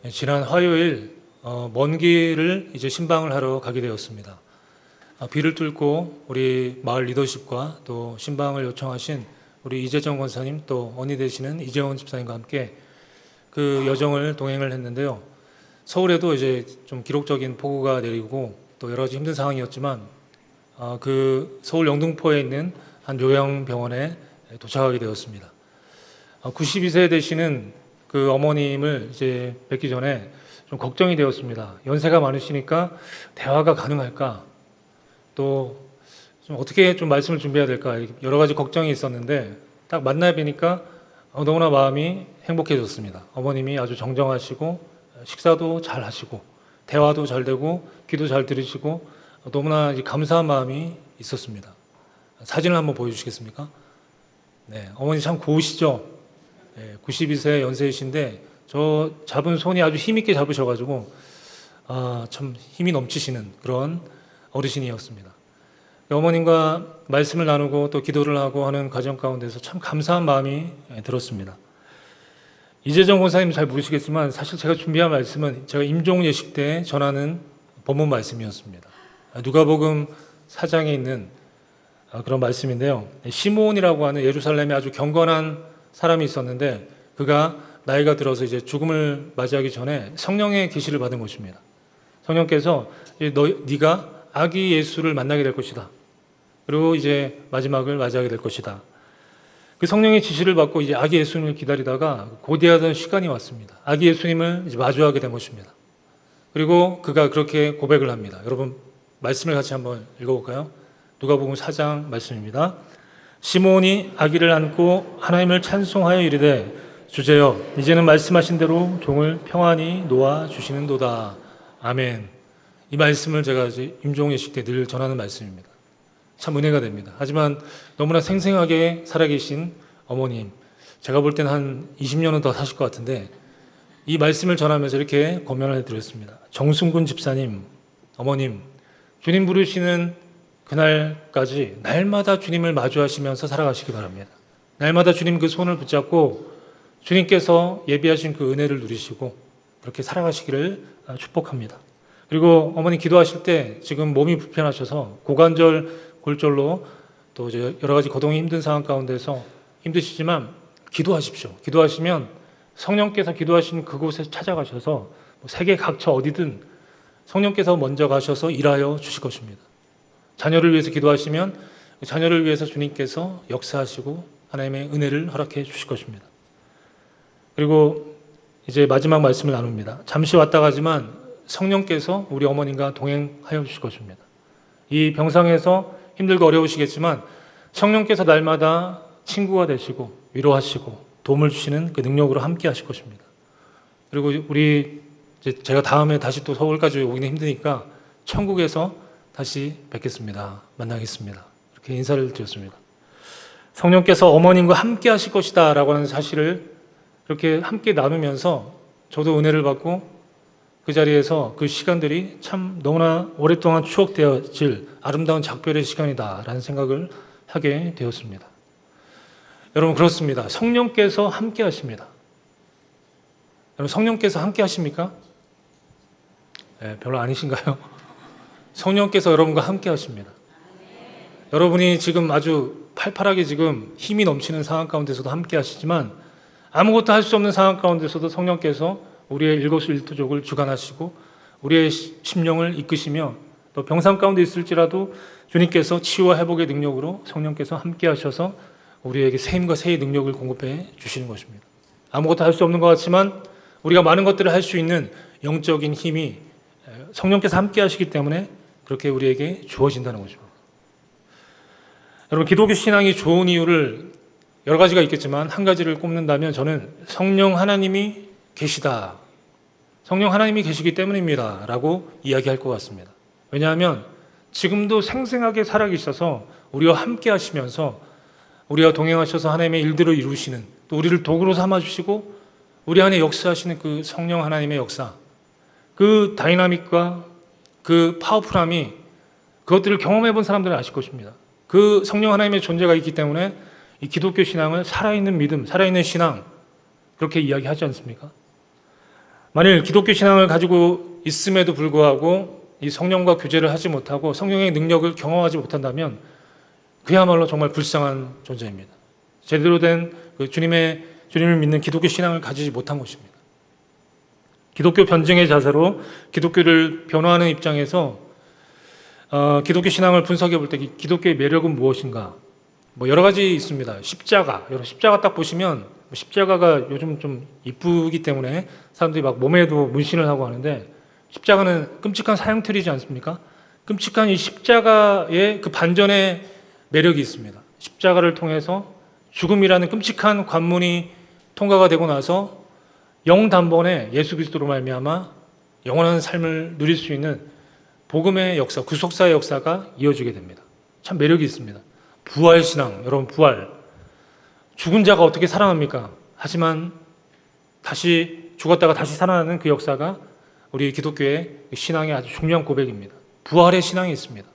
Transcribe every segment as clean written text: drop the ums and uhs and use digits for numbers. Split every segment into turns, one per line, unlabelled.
지난 화요일 먼 길을 이제 신방을 하러 가게 되었습니다. 비를 뚫고 우리 마을 리더십과 또 신방을 요청하신 우리 이재정 권사님 또 언니 되시는 이재원 집사님과 함께 그 여정을 동행을 했는데요. 서울에도 이제 좀 기록적인 폭우가 내리고 또 여러 가지 힘든 상황이었지만 그 서울 영등포에 있는 한 요양병원에 도착하게 되었습니다. 92세 되시는 그 어머님을 이제 뵙기 전에 좀 걱정이 되었습니다. 연세가 많으시니까 대화가 가능할까? 또 좀 어떻게 좀 말씀을 준비해야 될까? 여러 가지 걱정이 있었는데 딱 만나 뵈니까 너무나 마음이 행복해졌습니다. 어머님이 아주 정정하시고 식사도 잘 하시고 대화도 잘 되고 귀도 잘 들으시고 너무나 감사한 마음이 있었습니다. 사진을 한번 보여주시겠습니까? 네, 어머니 참 고우시죠? 네, 92세 연세이신데 저 잡은 손이 아주 힘있게 잡으셔가지고 참 힘이 넘치시는 그런 어르신이었습니다. 어머님과 말씀을 나누고 또 기도를 하고 하는 과정 가운데서 참 감사한 마음이 들었습니다. 이재정 권사님 잘 모르시겠지만 사실 제가 준비한 말씀은 제가 임종 예식 때 전하는 본문 말씀이었습니다. 누가복음 4장에 있는 그런 말씀인데요. 시므온이라고 하는 예루살렘에 아주 경건한 사람이 있었는데 그가 나이가 들어서 이제 죽음을 맞이하기 전에 성령의 계시를 받은 것입니다. 성령께서 네가 아기 예수를 만나게 될 것이다. 그리고 이제 마지막을 맞이하게 될 것이다. 그 성령의 지시를 받고 이제 아기 예수님을 기다리다가 고대하던 시간이 왔습니다. 아기 예수님을 이제 마주하게 된 것입니다. 그리고 그가 그렇게 고백을 합니다. 여러분 말씀을 같이 한번 읽어볼까요? 누가복음 4장 말씀입니다. 시므온이 아기를 안고 하나님을 찬송하여 이르되 주제여 이제는 말씀하신 대로 종을 평안히 놓아 주시는도다. 아멘. 이 말씀을 제가 이제 임종 예식 때 늘 전하는 말씀입니다. 참 은혜가 됩니다. 하지만 너무나 생생하게 살아계신 어머님, 제가 볼 때는 한 20년은 더 사실 것 같은데 이 말씀을 전하면서 이렇게 권면을 해드렸습니다. 정순군 집사님, 어머님, 주님 부르시는 그날까지 날마다 주님을 마주하시면서 살아가시기 바랍니다. 날마다 주님 그 손을 붙잡고 주님께서 예비하신 그 은혜를 누리시고 그렇게 살아가시기를 축복합니다. 그리고 어머니 기도하실 때 지금 몸이 불편하셔서 고관절 골절로 또 이제 여러 가지 거동이 힘든 상황 가운데서 힘드시지만 기도하십시오. 기도하시면 성령께서 기도하신 그곳에 찾아가셔서 세계 각처 어디든 성령께서 먼저 가셔서 일하여 주실 것입니다. 자녀를 위해서 기도하시면 자녀를 위해서 주님께서 역사하시고 하나님의 은혜를 허락해 주실 것입니다. 그리고 이제 마지막 말씀을 나눕니다. 잠시 왔다 가지만 성령께서 우리 어머님과 동행하여 주실 것입니다. 이 병상에서 힘들고 어려우시겠지만 성령께서 날마다 친구가 되시고 위로하시고 도움을 주시는 그 능력으로 함께 하실 것입니다. 그리고 우리 제가 다음에 다시 또 서울까지 오기는 힘드니까 천국에서 다시 뵙겠습니다. 만나겠습니다. 이렇게 인사를 드렸습니다. 성령께서 어머님과 함께 하실 것이다 라고 하는 사실을 이렇게 함께 나누면서 저도 은혜를 받고 그 자리에서 그 시간들이 참 너무나 오랫동안 추억되어질 아름다운 작별의 시간이다라는 생각을 하게 되었습니다. 여러분 그렇습니다. 성령께서 함께 하십니다. 여러분 성령께서 함께 하십니까? 네, 별로 아니신가요? 성령께서 여러분과 함께 하십니다. 여러분이 지금 아주 팔팔하게 지금 힘이 넘치는 상황 가운데서도 함께 하시지만 아무것도 할 수 없는 상황 가운데서도 성령께서 우리의 일거수일투족을 주관하시고 우리의 심령을 이끄시며 또 병상 가운데 있을지라도 주님께서 치유와 회복의 능력으로 성령께서 함께 하셔서 우리에게 새 힘과 새의 능력을 공급해 주시는 것입니다. 아무것도 할 수 없는 것 같지만 우리가 많은 것들을 할 수 있는 영적인 힘이 성령께서 함께 하시기 때문에 그렇게 우리에게 주어진다는 것입니다. 여러분 기독교 신앙이 좋은 이유를 여러 가지가 있겠지만 한 가지를 꼽는다면 저는 성령 하나님이 계시다. 성령 하나님이 계시기 때문입니다. 라고 이야기할 것 같습니다. 왜냐하면 지금도 생생하게 살아계셔서 우리와 함께 하시면서 우리와 동행하셔서 하나님의 일들을 이루시는 또 우리를 도구로 삼아주시고 우리 안에 역사하시는 그 성령 하나님의 역사 그 다이나믹과 그 파워풀함이 그것들을 경험해 본 사람들은 아실 것입니다. 그 성령 하나님의 존재가 있기 때문에 이 기독교 신앙을 살아있는 믿음, 살아있는 신앙 그렇게 이야기하지 않습니까? 만일 기독교 신앙을 가지고 있음에도 불구하고 이 성령과 교제를 하지 못하고 성령의 능력을 경험하지 못한다면 그야말로 정말 불쌍한 존재입니다. 제대로 된 주님을 믿는 기독교 신앙을 가지지 못한 것입니다. 기독교 변증의 자세로 기독교를 변화하는 입장에서 기독교 신앙을 분석해 볼 때 기독교의 매력은 무엇인가? 여러 가지 있습니다. 십자가 딱 보시면 십자가가 요즘 좀 이쁘기 때문에 사람들이 막 몸에도 문신을 하고 하는데 십자가는 끔찍한 사형틀이지 않습니까? 끔찍한 이 십자가의 그 반전의 매력이 있습니다. 십자가를 통해서 죽음이라는 끔찍한 관문이 통과가 되고 나서 영단번에 예수 그리스도로 말미암아 영원한 삶을 누릴 수 있는 복음의 역사, 구속사의 역사가 이어지게 됩니다. 참 매력이 있습니다. 부활신앙, 여러분 부활. 죽은 자가 어떻게 살아납니까? 하지만 다시 죽었다가 다시 살아나는 그 역사가 우리 기독교의 신앙의 아주 중요한 고백입니다. 부활의 신앙이 있습니다.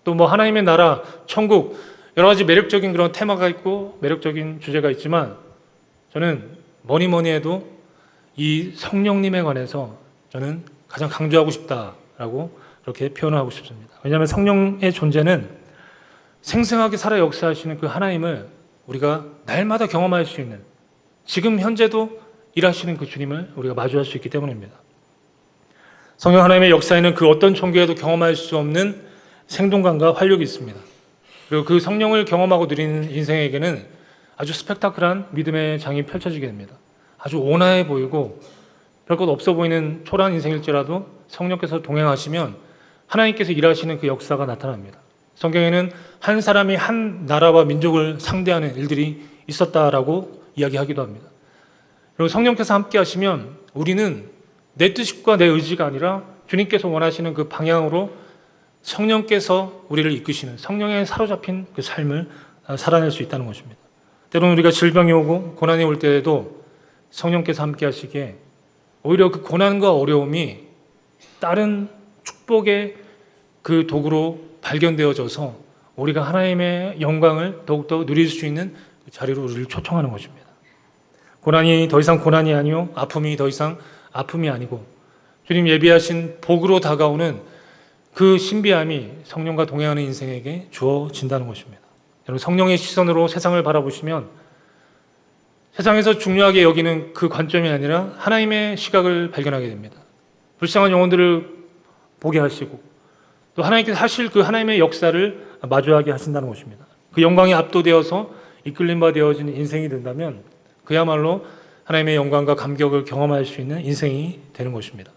또 하나님의 나라, 천국, 여러 가지 매력적인 그런 테마가 있고 매력적인 주제가 있지만 저는 뭐니 해도 이 성령님에 관해서 저는 가장 강조하고 싶다라고 그렇게 표현을 하고 싶습니다. 왜냐하면 성령의 존재는 생생하게 살아 역사하시는 그 하나님을 우리가 날마다 경험할 수 있는, 지금 현재도 일하시는 그 주님을 우리가 마주할 수 있기 때문입니다. 성령 하나님의 역사에는 그 어떤 종교에도 경험할 수 없는 생동감과 활력이 있습니다. 그리고 그 성령을 경험하고 누리는 인생에게는 아주 스펙타클한 믿음의 장이 펼쳐지게 됩니다. 아주 온화해 보이고 별것 없어 보이는 초라한 인생일지라도 성령께서 동행하시면 하나님께서 일하시는 그 역사가 나타납니다. 성경에는 한 사람이 한 나라와 민족을 상대하는 일들이 있었다라고 이야기하기도 합니다. 그리고 성령께서 함께 하시면 우리는 내 뜻과 내 의지가 아니라 주님께서 원하시는 그 방향으로 성령께서 우리를 이끄시는, 성령에 사로잡힌 그 삶을 살아낼 수 있다는 것입니다. 때로는 우리가 질병이 오고 고난이 올 때에도 성령께서 함께 하시기에 오히려 그 고난과 어려움이 다른 축복의 그 도구로 발견되어져서 우리가 하나님의 영광을 더욱더 누릴 수 있는 그 자리로 우리를 초청하는 것입니다. 고난이 더 이상 고난이 아니요, 아픔이 더 이상 아픔이 아니고 주님 예비하신 복으로 다가오는 그 신비함이 성령과 동행하는 인생에게 주어진다는 것입니다. 여러분, 성령의 시선으로 세상을 바라보시면 세상에서 중요하게 여기는 그 관점이 아니라 하나님의 시각을 발견하게 됩니다. 불쌍한 영혼들을 보게 하시고 또 하나님께서 하실 그 하나님의 역사를 마주하게 하신다는 것입니다. 그 영광에 압도되어서 이끌림 바 되어진 인생이 된다면 그야말로 하나님의 영광과 감격을 경험할 수 있는 인생이 되는 것입니다.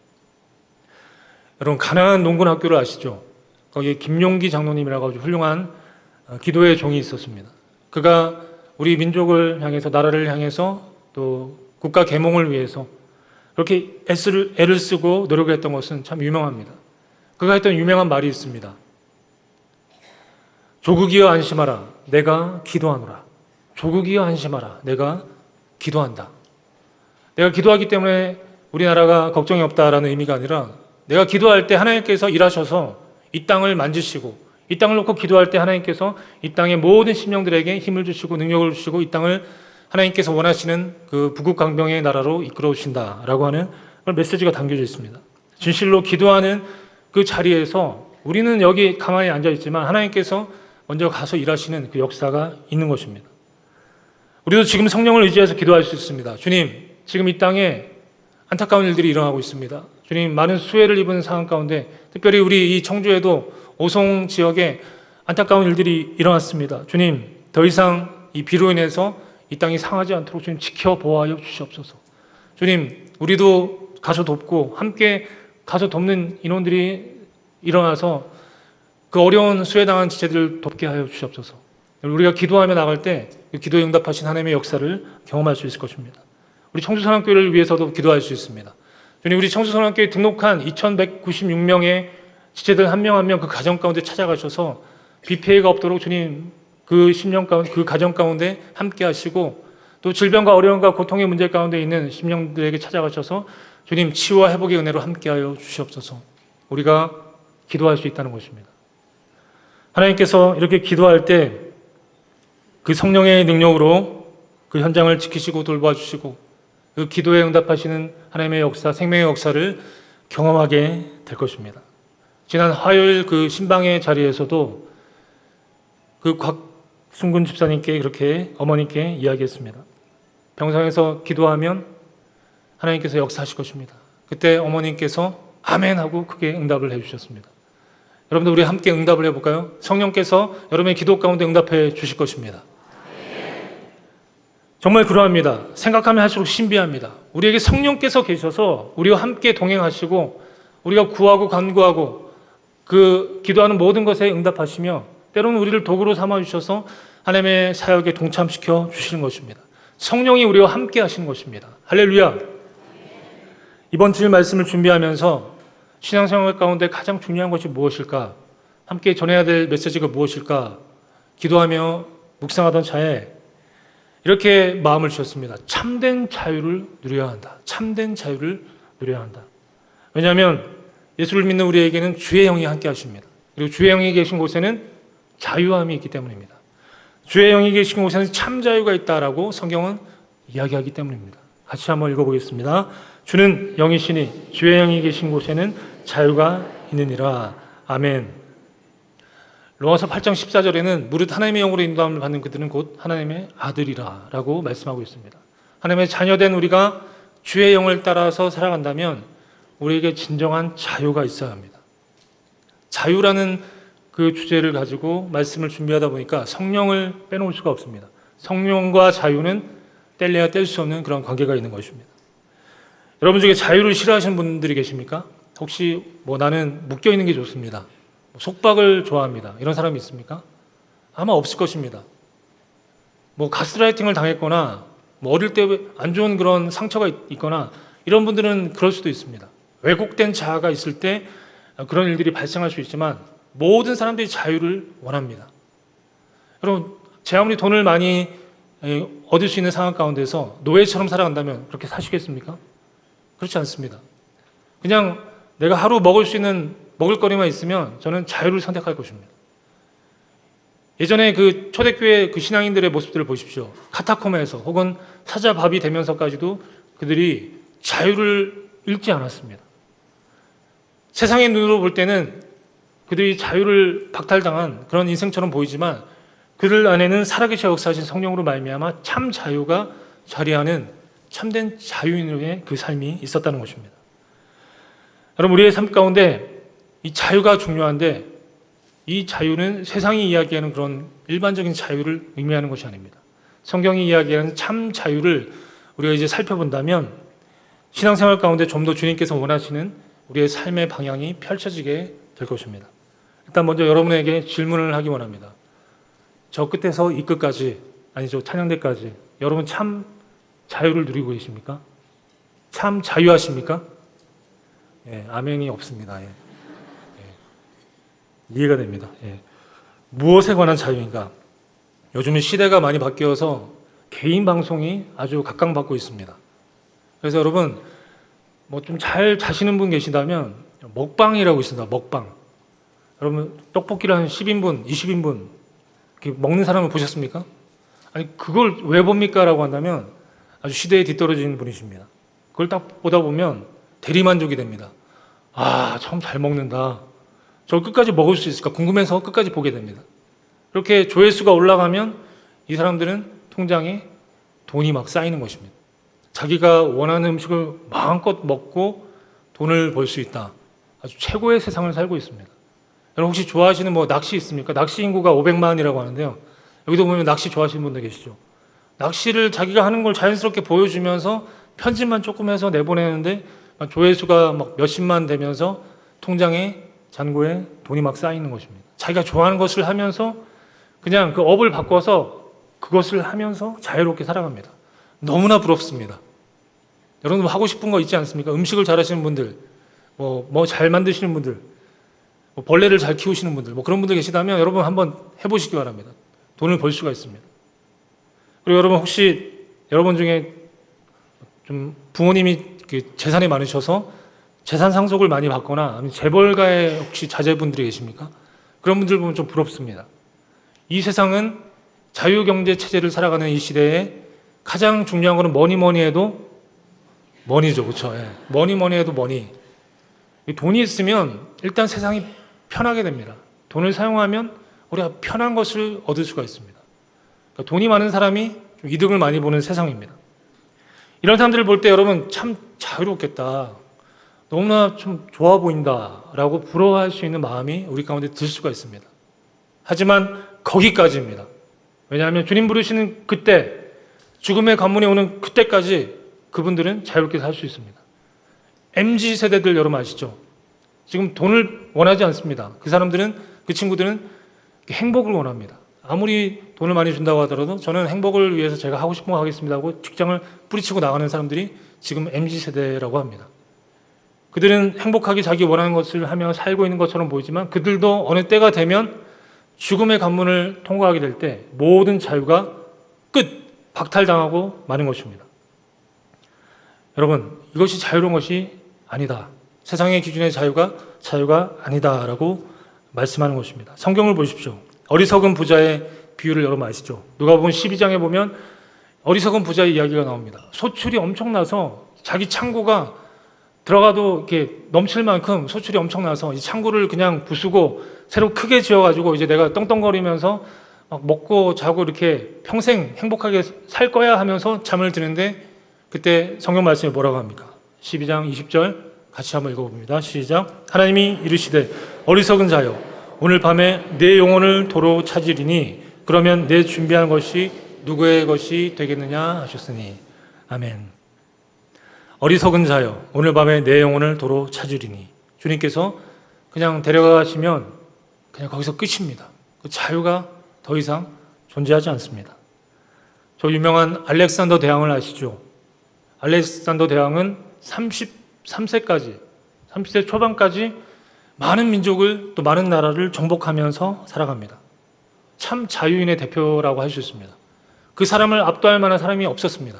여러분, 가나안 농군 학교를 아시죠? 거기에 김용기 장로님이라고 아주 훌륭한 기도의 종이 있었습니다. 그가 우리 민족을 향해서, 나라를 향해서 또 국가 계몽을 위해서 그렇게 애를 쓰고 노력을 했던 것은 참 유명합니다. 그가 했던 유명한 말이 있습니다. 조국이여 안심하라, 내가 기도하노라. 조국이여 안심하라, 내가 기도한다. 내가 기도하기 때문에 우리나라가 걱정이 없다라는 의미가 아니라 내가 기도할 때 하나님께서 일하셔서 이 땅을 만지시고 이 땅을 놓고 기도할 때 하나님께서 이 땅의 모든 심령들에게 힘을 주시고 능력을 주시고 이 땅을 하나님께서 원하시는 그 부국강병의 나라로 이끌어 오신다라고 하는 그런 메시지가 담겨져 있습니다. 진실로 기도하는 그 자리에서 우리는 여기 가만히 앉아 있지만 하나님께서 먼저 가서 일하시는 그 역사가 있는 것입니다. 우리도 지금 성령을 의지해서 기도할 수 있습니다. 주님, 지금 이 땅에 안타까운 일들이 일어나고 있습니다. 주님, 많은 수해를 입은 상황 가운데 특별히 우리 이 청주에도 오송 지역에 안타까운 일들이 일어났습니다. 주님, 더 이상 이 비로 인해서 이 땅이 상하지 않도록 주님 지켜보아여 주시옵소서. 주님, 우리도 가서 돕고 함께 가서 돕는 인원들이 일어나서 그 어려운 수해당한 지체들을 돕게 하여 주시옵소서. 우리가 기도하며 나갈 때 기도에 응답하신 하나님의 역사를 경험할 수 있을 것입니다. 우리 청주선악교회를 위해서도 기도할 수 있습니다. 주님, 우리 청주선악교회 등록한 2196명의 지체들 한 명 한 명 그 가정 가운데 찾아가셔서 비 피해가 없도록 주님 그 심령 가운데, 그 가정 가운데 함께 하시고 또 질병과 어려움과 고통의 문제 가운데 있는 심령들에게 찾아가셔서 주님 치유와 회복의 은혜로 함께하여 주시옵소서. 우리가 기도할 수 있다는 것입니다. 하나님께서 이렇게 기도할 때 그 성령의 능력으로 그 현장을 지키시고 돌봐주시고 그 기도에 응답하시는 하나님의 역사, 생명의 역사를 경험하게 될 것입니다. 지난 화요일 그 신방의 자리에서도 그 곽순근 집사님께 그렇게 어머니께 이야기했습니다. 병상에서 기도하면 하나님께서 역사하실 것입니다. 그때 어머님께서 아멘 하고 크게 응답을 해주셨습니다. 여러분들 우리 함께 응답을 해볼까요? 성령께서 여러분의 기도 가운데 응답해 주실 것입니다. 정말 그러합니다. 생각하면 할수록 신비합니다. 우리에게 성령께서 계셔서 우리와 함께 동행하시고 우리가 구하고 간구하고 그 기도하는 모든 것에 응답하시며 때로는 우리를 도구로 삼아주셔서 하나님의 사역에 동참시켜 주시는 것입니다. 성령이 우리와 함께 하시는 것입니다. 할렐루야. 이번 주일 말씀을 준비하면서 신앙생활 가운데 가장 중요한 것이 무엇일까? 함께 전해야 될 메시지가 무엇일까? 기도하며 묵상하던 차에 이렇게 마음을 주셨습니다. 참된 자유를 누려야 한다. 참된 자유를 누려야 한다. 왜냐하면 예수를 믿는 우리에게는 주의 영이 함께 하십니다. 그리고 주의 영이 계신 곳에는 자유함이 있기 때문입니다. 주의 영이 계신 곳에는 참 자유가 있다라고 성경은 이야기하기 때문입니다. 같이 한번 읽어보겠습니다. 주는 영이시니 주의 영이 계신 곳에는 자유가 있느니라. 아멘. 로마서 8장 14절에는 무릇 하나님의 영으로 인도함을 받는 그들은 곧 하나님의 아들이라 라고 말씀하고 있습니다. 하나님의 자녀된 우리가 주의 영을 따라서 살아간다면 우리에게 진정한 자유가 있어야 합니다. 자유라는 그 주제를 가지고 말씀을 준비하다 보니까 성령을 빼놓을 수가 없습니다. 성령과 자유는 뗄래야 뗄 수 없는 그런 관계가 있는 것입니다. 여러분 중에 자유를 싫어하시는 분들이 계십니까? 혹시 나는 묶여있는 게 좋습니다. 속박을 좋아합니다. 이런 사람이 있습니까? 아마 없을 것입니다. 가스라이팅을 당했거나 어릴 때 안 좋은 그런 상처가 있거나 이런 분들은 그럴 수도 있습니다. 왜곡된 자아가 있을 때 그런 일들이 발생할 수 있지만 모든 사람들이 자유를 원합니다. 여러분, 제 아무리 돈을 많이 얻을 수 있는 상황 가운데서 노예처럼 살아간다면 그렇게 사시겠습니까? 그렇지 않습니다. 그냥 내가 하루 먹을 수 있는 먹을거리만 있으면 저는 자유를 선택할 것입니다. 예전에 그 초대교회 그 신앙인들의 모습들을 보십시오. 카타콤에서 혹은 사자밥이 되면서까지도 그들이 자유를 잃지 않았습니다. 세상의 눈으로 볼 때는 그들이 자유를 박탈당한 그런 인생처럼 보이지만 그들 안에는 살아계셔 역사하신 성령으로 말미암아 참 자유가 자리하는 참된 자유인의 그 삶이 있었다는 것입니다. 여러분, 우리의 삶 가운데 이 자유가 중요한데 이 자유는 세상이 이야기하는 그런 일반적인 자유를 의미하는 것이 아닙니다. 성경이 이야기하는 참 자유를 우리가 이제 살펴본다면 신앙생활 가운데 좀 더 주님께서 원하시는 우리의 삶의 방향이 펼쳐지게 될 것입니다. 일단 먼저 여러분에게 질문을 하기 원합니다. 저 끝에서 이 끝까지, 아니죠, 찬양대까지 여러분 참 자유를 누리고 계십니까? 참 자유하십니까? 예, 아멘이 없습니다. 예. 이해가 됩니다. 예. 무엇에 관한 자유인가? 요즘은 시대가 많이 바뀌어서 개인 방송이 아주 각광받고 있습니다. 그래서 여러분 좀 잘 자시는 분 계시다면 먹방이라고 있습니다. 먹방. 여러분 떡볶이를 한 10인분, 20인분 이렇게 먹는 사람을 보셨습니까? 아니 그걸 왜 봅니까? 라고 한다면 아주 시대에 뒤떨어진 분이십니다. 그걸 딱 보다 보면 대리만족이 됩니다. 아, 참 잘 먹는다. 저 끝까지 먹을 수 있을까 궁금해서 끝까지 보게 됩니다. 이렇게 조회수가 올라가면 이 사람들은 통장에 돈이 막 쌓이는 것입니다. 자기가 원하는 음식을 마음껏 먹고 돈을 벌 수 있다. 아주 최고의 세상을 살고 있습니다. 여러분 혹시 좋아하시는 낚시 있습니까? 낚시 인구가 500만이라고 하는데요. 여기도 보면 낚시 좋아하시는 분들 계시죠. 낚시를 자기가 하는 걸 자연스럽게 보여주면서 편집만 조금 해서 내보내는데 조회수가 막 몇십만 되면서 통장에 잔고에 돈이 막 쌓이는 것입니다. 자기가 좋아하는 것을 하면서 그냥 그 업을 바꿔서 그것을 하면서 자유롭게 살아갑니다. 너무나 부럽습니다. 여러분 하고 싶은 거 있지 않습니까? 음식을 잘하시는 분들, 잘 만드시는 분들, 벌레를 잘 키우시는 분들, 그런 분들 계시다면 여러분 한번 해보시기 바랍니다. 돈을 벌 수가 있습니다. 그리고 여러분 혹시 여러분 중에 좀 부모님이 재산이 많으셔서 재산 상속을 많이 받거나 아니면 재벌가의 혹시 자제분들이 계십니까? 그런 분들 보면 좀 부럽습니다. 이 세상은 자유경제 체제를 살아가는 이 시대에 가장 중요한 것은 뭐니 해도 머니죠, 그렇죠? 예. 뭐니 해도 머니. 이 돈이 있으면 일단 세상이 편하게 됩니다. 돈을 사용하면 우리가 편한 것을 얻을 수가 있습니다. 그러니까 돈이 많은 사람이 좀 이득을 많이 보는 세상입니다. 이런 사람들을 볼 때 여러분 참 자유롭겠다, 너무나 좀 좋아 보인다라고 부러워할 수 있는 마음이 우리 가운데 들 수가 있습니다. 하지만 거기까지입니다. 왜냐하면 주님 부르시는 그때, 죽음의 관문에 오는 그때까지 그분들은 자유롭게 살 수 있습니다. MZ 세대들 여러분 아시죠? 지금 돈을 원하지 않습니다. 그 사람들은, 그 친구들은 행복을 원합니다. 아무리 돈을 많이 준다고 하더라도 저는 행복을 위해서 제가 하고 싶은 거 하겠습니다 하고 직장을 뿌리치고 나가는 사람들이 지금 MZ 세대라고 합니다. 그들은 행복하게 자기 원하는 것을 하며 살고 있는 것처럼 보이지만 그들도 어느 때가 되면 죽음의 관문을 통과하게 될 때 모든 자유가 박탈당하고 마는 것입니다. 여러분, 이것이 자유로운 것이 아니다. 세상의 기준의 자유가 아니다라고 말씀하는 것입니다. 성경을 보십시오. 어리석은 부자의 비유를 여러분 아시죠? 누가복음 12장에 보면 어리석은 부자의 이야기가 나옵니다. 소출이 엄청나서 자기 창고가 들어가도 이렇게 넘칠 만큼 소출이 엄청나서 이 창고를 그냥 부수고 새로 크게 지어가지고 이제 내가 떵떵거리면서 막 먹고 자고 이렇게 평생 행복하게 살 거야 하면서 잠을 드는데 그때 성경 말씀이 뭐라고 합니까? 12장 20절 같이 한번 읽어봅니다. 시작. 하나님이 이르시되 어리석은 자여 오늘 밤에 내 영혼을 도로 찾으리니 그러면 내 준비한 것이 누구의 것이 되겠느냐 하셨으니. 아멘. 어리석은 자여 오늘 밤에 내 영혼을 도로 찾으리니, 주님께서 그냥 데려가시면 그냥 거기서 끝입니다. 그 자유가 더 이상 존재하지 않습니다. 저 유명한 알렉산더 대왕을 아시죠? 알렉산더 대왕은 33세까지 30세 초반까지 많은 민족을 또 많은 나라를 정복하면서 살아갑니다. 참 자유인의 대표라고 할 수 있습니다. 그 사람을 압도할 만한 사람이 없었습니다.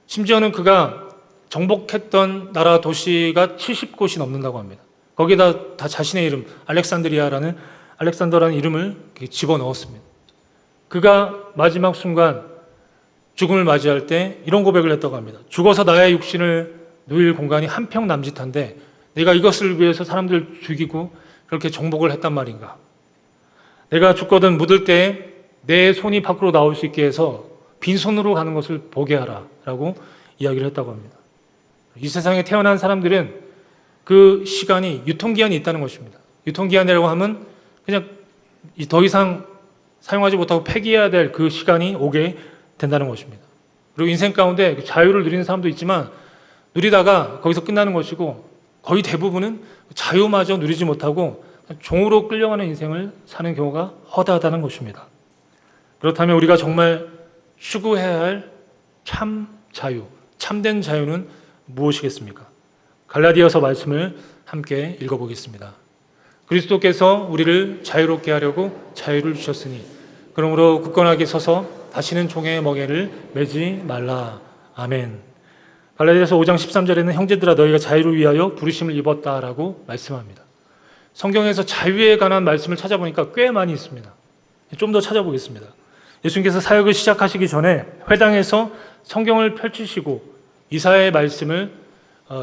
심지어는 그가 정복했던 나라 도시가 70곳이 넘는다고 합니다. 거기다 다 자신의 이름 알렉산더라는 이름을 집어넣었습니다. 그가 마지막 순간 죽음을 맞이할 때 이런 고백을 했다고 합니다. 죽어서 나의 육신을 누일 공간이 한평 남짓한데 내가 이것을 위해서 사람들을 죽이고 그렇게 정복을 했단 말인가. 내가 죽거든 묻을 때 내 손이 밖으로 나올 수 있게 해서 빈손으로 가는 것을 보게 하라 라고 이야기를 했다고 합니다. 이 세상에 태어난 사람들은 그 시간이 유통기한이 있다는 것입니다. 유통기한이라고 하면 그냥 더 이상 사용하지 못하고 폐기해야 될 그 시간이 오게 된다는 것입니다. 그리고 인생 가운데 자유를 누리는 사람도 있지만 누리다가 거기서 끝나는 것이고 거의 대부분은 자유마저 누리지 못하고 종으로 끌려가는 인생을 사는 경우가 허다하다는 것입니다. 그렇다면 우리가 정말 추구해야 할 참 자유, 참된 자유는 무엇이겠습니까? 갈라디아서 말씀을 함께 읽어보겠습니다. 그리스도께서 우리를 자유롭게 하려고 자유를 주셨으니 그러므로 굳건하게 서서 다시는 종의 멍에를 매지 말라. 아멘. 갈라디아서 5장 13절에는 형제들아 너희가 자유를 위하여 부르심을 입었다라고 말씀합니다. 성경에서 자유에 관한 말씀을 찾아보니까 꽤 많이 있습니다. 좀 더 찾아보겠습니다. 예수님께서 사역을 시작하시기 전에 회당에서 성경을 펼치시고 이사야의 말씀을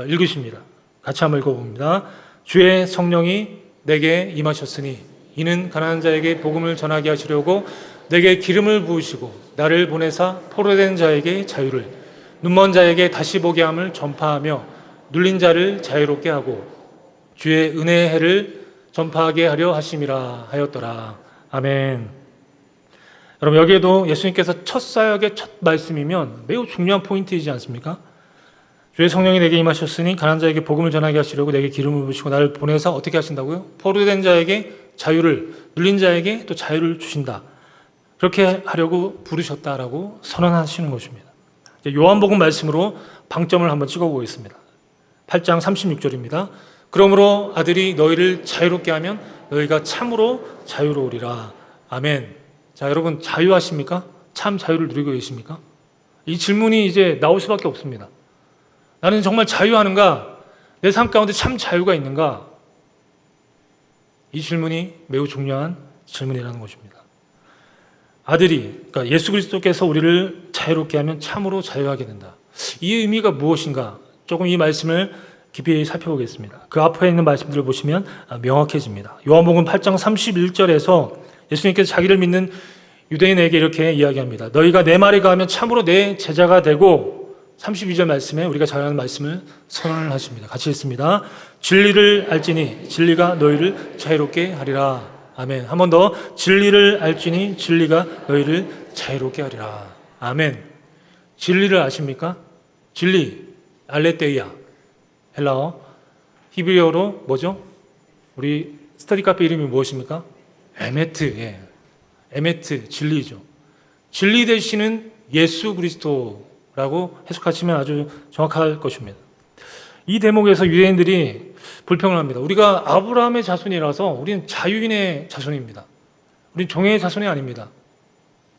읽으십니다. 같이 한번 읽어봅니다. 주의 성령이 내게 임하셨으니 이는 가난한 자에게 복음을 전하게 하시려고 내게 기름을 부으시고 나를 보내사 포로된 자에게 자유를, 눈먼 자에게 다시 보게 함을 전파하며 눌린 자를 자유롭게 하고 주의 은혜의 해를 전파하게 하려 하심이라 하였더라. 아멘. 여러분, 여기에도 예수님께서 첫 사역의 첫 말씀이면 매우 중요한 포인트이지 않습니까? 주의 성령이 내게 임하셨으니 가난한 자에게 복음을 전하게 하시려고 내게 기름을 부으시고 나를 보내서 어떻게 하신다고요? 포로된 자에게 자유를, 눌린 자에게 또 자유를 주신다. 그렇게 하려고 부르셨다라고 선언하시는 것입니다. 요한복음 말씀으로 방점을 한번 찍어보겠습니다. 8장 36절입니다. 그러므로 아들이 너희를 자유롭게 하면 너희가 참으로 자유로우리라. 아멘. 자, 여러분 자유하십니까? 참 자유를 누리고 계십니까? 이 질문이 이제 나올 수밖에 없습니다. 나는 정말 자유하는가? 내 삶 가운데 참 자유가 있는가? 이 질문이 매우 중요한 질문이라는 것입니다. 아들이, 그러니까 예수 그리스도께서 우리를 자유롭게 하면 참으로 자유하게 된다. 이 의미가 무엇인가? 조금 이 말씀을 깊이 살펴보겠습니다. 그 앞에 있는 말씀들을 보시면 명확해집니다. 요한복음 8장 31절에서 예수님께서 자기를 믿는 유대인에게 이렇게 이야기합니다. 너희가 내 말에 가면 참으로 내 제자가 되고, 32절 말씀에 우리가 잘 아는 말씀을 선언을 하십니다. 같이 읽습니다. 진리를 알지니 진리가 너희를 자유롭게 하리라. 아멘. 한 번 더. 진리를 알지니 진리가 너희를 자유롭게 하리라. 아멘. 진리를 아십니까? 진리, 알레테이아, 헬라어, 히브리어로 뭐죠? 우리 스터디 카페 이름이 무엇입니까? 에메트. 예. 에메트, 진리죠. 진리 되시는 예수 그리스도라고 해석하시면 아주 정확할 것입니다. 이 대목에서 유대인들이 불평을 합니다. 우리가 아브라함의 자손이라서 우리는 자유인의 자손입니다. 우리는 종의 자손이 아닙니다.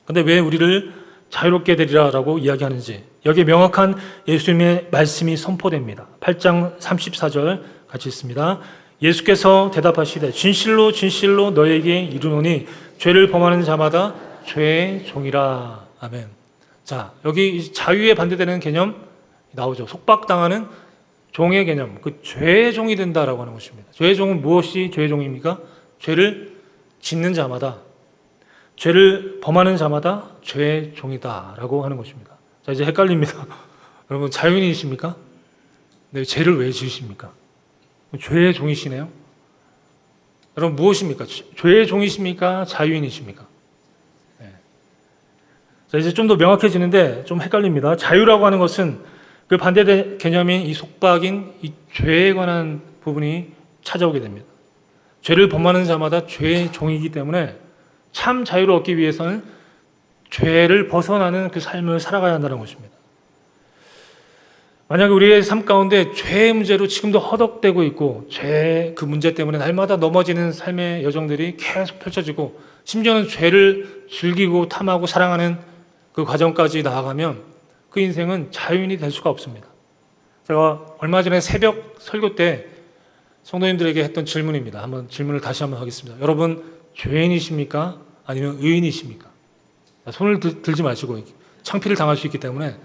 그런데 왜 우리를 자유롭게 되리라라고 이야기하는지, 여기에 명확한 예수님의 말씀이 선포됩니다. 8장 34절 같이 읽습니다. 예수께서 대답하시되 진실로 진실로 너에게 이르노니 죄를 범하는 자마다 죄의 종이라. 아멘. 자, 여기 자유에 반대되는 개념 나오죠. 속박당하는 종의 개념, 그 죄의 종이 된다라고 하는 것입니다. 죄의 종은 무엇이 죄의 종입니까? 죄를 짓는 자마다, 죄를 범하는 자마다 죄의 종이다라고 하는 것입니다. 자, 이제 헷갈립니다. 여러분, 자유인이십니까? 네, 죄를 왜 지으십니까? 죄의 종이시네요. 여러분, 무엇입니까? 죄의 종이십니까? 자유인이십니까? 네. 자, 이제 좀 더 명확해지는데 좀 헷갈립니다. 자유라고 하는 것은 그 반대 개념인 이 속박인 이 죄에 관한 부분이 찾아오게 됩니다. 죄를 범하는 자마다 죄의 종이기 때문에 참 자유를 얻기 위해서는 죄를 벗어나는 그 삶을 살아가야 한다는 것입니다. 만약에 우리의 삶 가운데 죄의 문제로 지금도 허덕대고 있고, 죄 그 문제 때문에 날마다 넘어지는 삶의 여정들이 계속 펼쳐지고, 심지어는 죄를 즐기고 탐하고 사랑하는 그 과정까지 나아가면 그 인생은 자유인이 될 수가 없습니다. 제가 얼마 전에 새벽 설교 때 성도님들에게 했던 질문입니다. 질문을 다시 한번 하겠습니다. 여러분, 죄인이십니까? 아니면 의인이십니까? 손을 들지 마시고, 창피를 당할 수 있기 때문에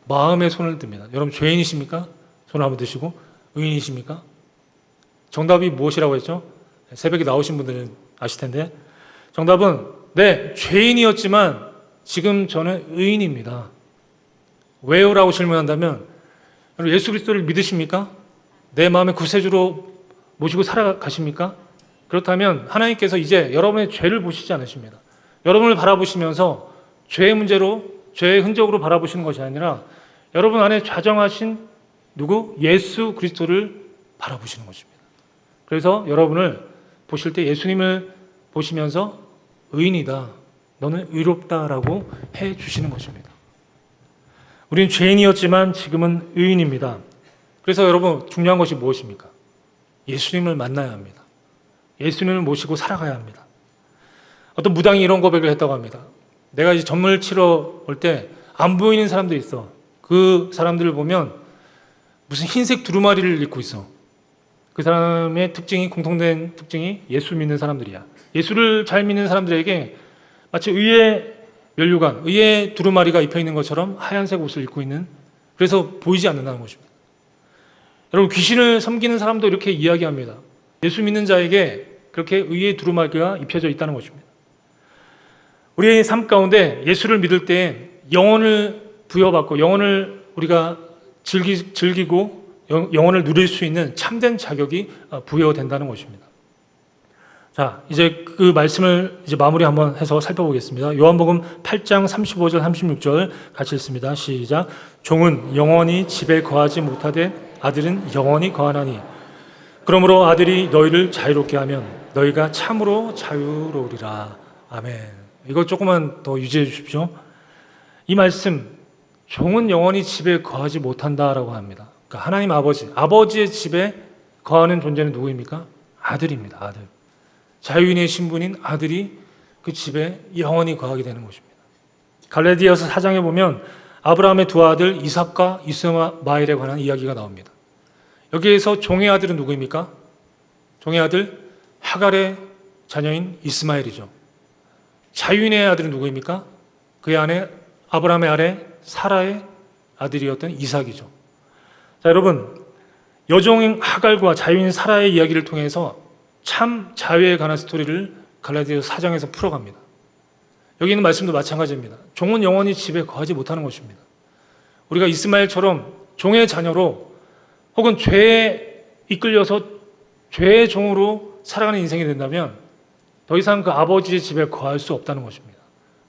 마음에 손을 듭니다. 여러분, 죄인이십니까? 손을 한번 드시고, 의인이십니까? 정답이 무엇이라고 했죠? 새벽에 나오신 분들은 아실 텐데, 정답은 네, 죄인이었지만 지금 저는 의인입니다. 왜요? 라고 질문한다면, 예수 그리스도를 믿으십니까? 내 마음의 구세주로 모시고 살아가십니까? 그렇다면 하나님께서 이제 여러분의 죄를 보시지 않으십니다. 여러분을 바라보시면서 죄의 문제로, 죄의 흔적으로 바라보시는 것이 아니라 여러분 안에 좌정하신 누구? 예수 그리스도를 바라보시는 것입니다. 그래서 여러분을 보실 때 예수님을 보시면서 의인이다, 너는 의롭다라고 해 주시는 것입니다. 우리는 죄인이었지만 지금은 의인입니다. 그래서 여러분, 중요한 것이 무엇입니까? 예수님을 만나야 합니다. 예수님을 모시고 살아가야 합니다. 어떤 무당이 이런 고백을 했다고 합니다. 내가 이제 점을 치러 올 때 안 보이는 사람들이 있어. 그 사람들을 보면 무슨 흰색 두루마리를 입고 있어. 그 사람의 특징이, 공통된 특징이 예수 믿는 사람들이야. 예수를 잘 믿는 사람들에게 마치 의의 면류관, 의의 두루마리가 입혀 있는 것처럼 하얀색 옷을 입고 있는, 그래서 보이지 않는다는 것입니다. 여러분, 귀신을 섬기는 사람도 이렇게 이야기합니다. 예수 믿는 자에게 그렇게 의의 두루마리가 입혀져 있다는 것입니다. 우리의 삶 가운데 예수를 믿을 때 영혼을 부여받고 영혼을 우리가 즐기고 영혼을 누릴 수 있는 참된 자격이 부여된다는 것입니다. 자, 이제 그 말씀을 이제 마무리 한번 해서 살펴보겠습니다. 요한복음 8장 35절 36절 같이 읽습니다. 시작. 종은 영원히 집에 거하지 못하되 아들은 영원히 거하나니 그러므로 아들이 너희를 자유롭게 하면 너희가 참으로 자유로우리라. 아멘. 이거 조금만 더 유지해 주십시오. 이 말씀, 종은 영원히 집에 거하지 못한다라고 합니다. 그러니까 하나님 아버지의 집에 거하는 존재는 누구입니까? 아들입니다. 아들. 자유인의 신분인 아들이 그 집에 영원히 거하게 되는 것입니다. 갈라디아서 4장에 보면 아브라함의 두 아들 이삭과 이스마엘에 관한 이야기가 나옵니다. 여기에서 종의 아들은 누구입니까? 종의 아들 하갈의 자녀인 이스마엘이죠. 자유인의 아들은 누구입니까? 그의 아내 아브라함의 아내 사라의 아들이었던 이삭이죠. 자, 여러분, 여종인 하갈과 자유인 사라의 이야기를 통해서 참 자유에 관한 스토리를 갈라디아서 4장에서 풀어갑니다. 여기 있는 말씀도 마찬가지입니다. 종은 영원히 집에 거하지 못하는 것입니다. 우리가 이스마엘처럼 종의 자녀로 혹은 죄에 이끌려서 죄의 종으로 살아가는 인생이 된다면 더 이상 그 아버지의 집에 거할 수 없다는 것입니다.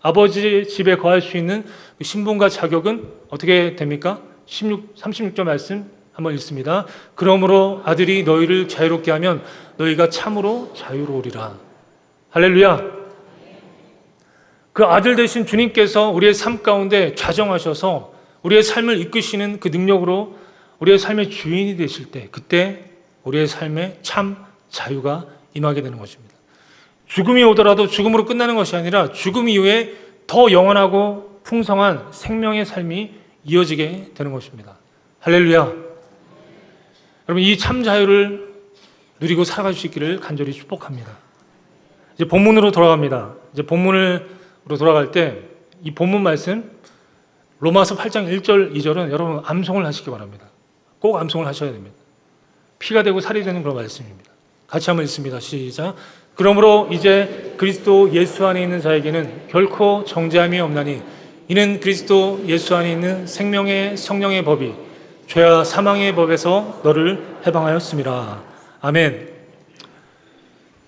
아버지의 집에 거할 수 있는 그 신분과 자격은 어떻게 됩니까? 36절 말씀 한번 읽습니다. 그러므로 아들이 너희를 자유롭게 하면 너희가 참으로 자유로우리라. 할렐루야. 그 아들 되신 주님께서 우리의 삶 가운데 좌정하셔서 우리의 삶을 이끄시는 그 능력으로 우리의 삶의 주인이 되실 때, 그때 우리의 삶에 참 자유가 임하게 되는 것입니다. 죽음이 오더라도 죽음으로 끝나는 것이 아니라 죽음 이후에 더 영원하고 풍성한 생명의 삶이 이어지게 되는 것입니다. 할렐루야. 여러분, 이 참 자유를 누리고 살아갈 수 있기를 간절히 축복합니다. 이제 본문으로 돌아갑니다. 이제 본문으로 돌아갈 때 이 본문 말씀 로마서 8장 1절 2절은 여러분 암송을 하시기 바랍니다. 꼭 암송을 하셔야 됩니다. 피가 되고 살이 되는 그런 말씀입니다. 같이 한번 읽습니다. 시작. 그러므로 이제 그리스도 예수 안에 있는 자에게는 결코 정죄함이 없나니 이는 그리스도 예수 안에 있는 생명의 성령의 법이 죄와 사망의 법에서 너를 해방하였습니다. 아멘.